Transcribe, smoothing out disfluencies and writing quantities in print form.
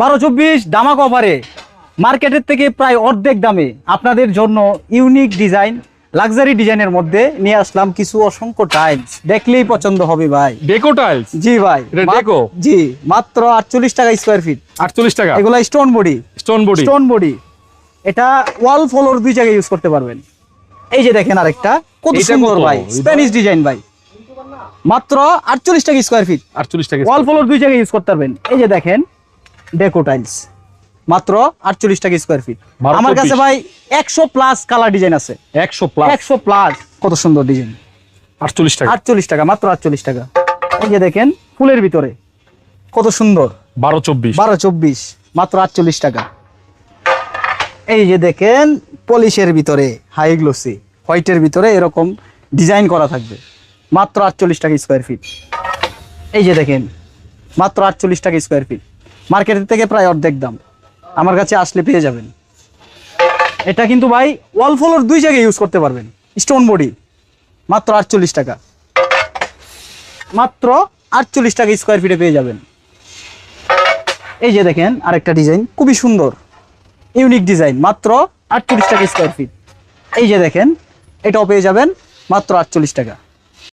12-24 দামাক অফারে মার্কেটের থেকে প্রায় অর্ধেক দামে আপনাদের জন্য ইউনিক ডিজাইন, লাক্সারি ডিজাইনের মধ্যে নিয়ে আসলাম কিছু অসংখ্য টাইলস। দেখলেই পছন্দ হবে ভাই। ডেকো টাইলস? জি ভাই, এটা ডেকো? জি, মাত্র 48 টাকা স্কয়ার ফিট। 48 টাকা? এগুলা stone body. Stone body? Stone body. এটা ওয়াল ফ্লোর দুই জায়গায় ইউজ করতে পারবেন। এই যে দেখেন আরেকটা কত সুন্দর ভাই, স্প্যানিশ ডিজাইন ভাই, মাত্র 48 টাকা স্কয়ার ফিট। 48 টাকা? ওয়াল ফ্লোর দুই জায়গায় ইউজ করতে পারবেন। এই যে দেখেন ডেকো টাইলস, মাত্র 48 টাকা স্কয়ার ফিট। আমার কাছে ভাই 100 প্লাস কালার ডিজাইন আছে। 100 প্লাস? 100 প্লাস। কত সুন্দর ডিজাইন। 48 টাকা? 48 টাকা, মাত্র 48 টাকা। এই যে দেখেন ফুলের ভিতরে কত সুন্দর, 12-24? 12-24, মাত্র 48 টাকা। এই যে দেখেন পলিশের ভিতরে হাই গ্লোসি হোয়াইটের ভিতরে এরকম ডিজাইন করা থাকবে, মাত্র 48 টাকা স্কয়ার ফিট। এই যে দেখেন মাত্র 48 টাকা স্কয়ার ফিট, মার্কেটের থেকে প্রায় অর্ধেক দাম। আমার কাছে আসলে পেয়ে যাবেন। এটা কিন্তু ভাই ওয়াল ফ্লোর দুই জায়গায় ইউজ করতে পারবেন, স্টোন বডি, মাত্র 48 টাকা। মাত্র 48 টাকা স্কয়ার ফিটে পেয়ে যাবেন। এই যে দেখেন আরেকটা ডিজাইন খুবই সুন্দর, ইউনিক ডিজাইন, মাত্র 48 টাকা স্কয়ার ফিট। এই যে দেখেন এটাও পেয়ে যাবেন মাত্র 48 টাকা।